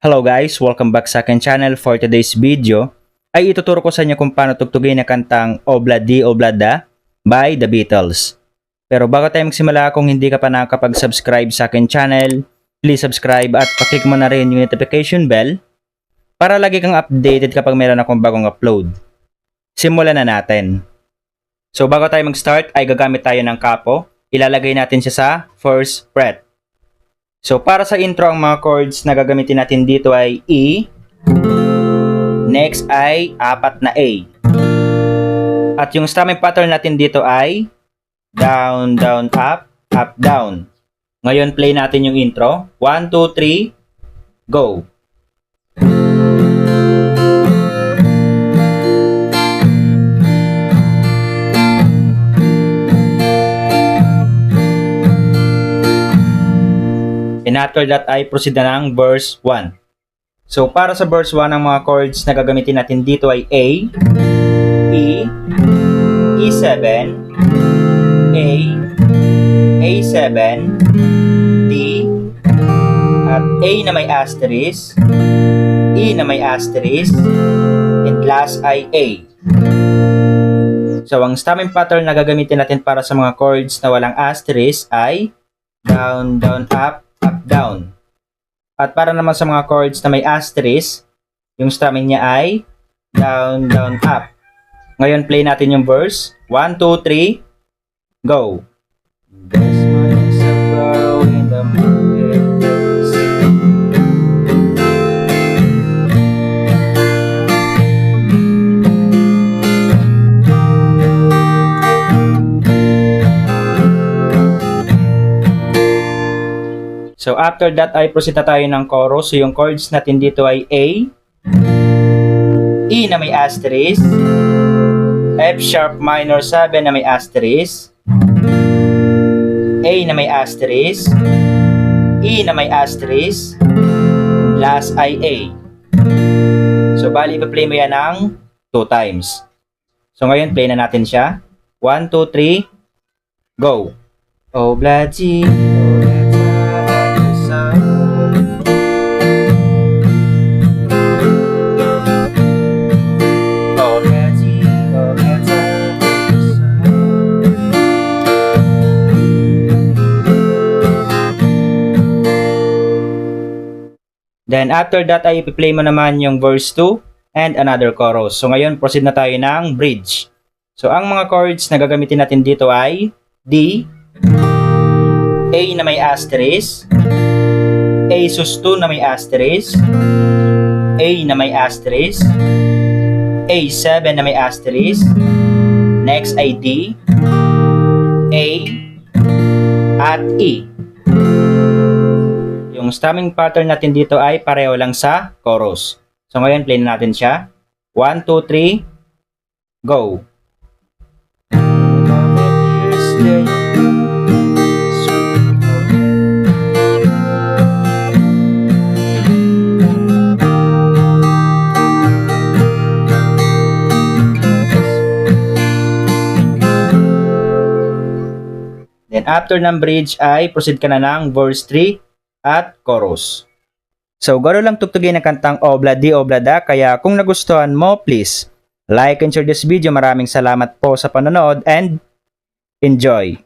Hello guys, welcome back sa akin channel. For today's video ay ituturo ko sa inyo kung paano tugtugin ang kantang Obladi Oblada by The Beatles. Pero bago tayo magsimula, kung hindi ka pa nakakapag-subscribe sa akin channel, please subscribe at paklik mo na rin yung notification bell para lagi kang updated kapag meron akong bagong upload. Simulan na natin. So bago tayo mag-start ay gagamit tayo ng kapo. Ilalagay natin siya sa first fret. So, para sa intro, ang mga chords na gagamitin natin dito ay E. Next ay 4 na A. At yung strumming pattern natin dito ay down, down, up, up, down. Ngayon, play natin yung intro. 1, 2, 3, go! And after that ay proceed na ng verse 1. So para sa verse 1, ang mga chords na gagamitin natin dito ay A, E, E7, A, A7, D, at A na may asterisk, E na may asterisk, and last ay A. So ang strumming pattern na gagamitin natin para sa mga chords na walang asterisk ay down, down, up, up, down. At para naman sa mga chords na may asterisk, yung strumming niya ay down, down, up. Ngayon, play natin yung verse. 1, 2, 3, go! There's money somewhere in the marketplace. So after that ay proceed na tayo ng chorus. So yung chords natin dito ay A, E na may asterisk, F sharp minor 7 na may asterisk, A na may asterisk, E na may asterisk, last ay A. So bali ipa-play mo yan ng 2 times. So ngayon play na natin siya. 1, 2, 3, go! Obladi, then after that ay ipi-play mo naman yung verse 2 and another chorus. So ngayon proceed na tayo ng bridge. So ang mga chords na gagamitin natin dito ay D, A na may asterisk, A sus 2 na may asterisk, A na may asterisk, A7 na may asterisk, next ay D, A, at E. Yung strumming pattern natin dito ay pareho lang sa chorus. So ngayon play na natin siya. 1, 2, 3, go! Then after ng bridge ay proceed ka na ng verse 3 at chorus. So, gano'n lang tugtugin ang kantang Obladi Oblada, kaya kung nagustuhan mo, please like and share this video. Maraming salamat po sa panonood and enjoy!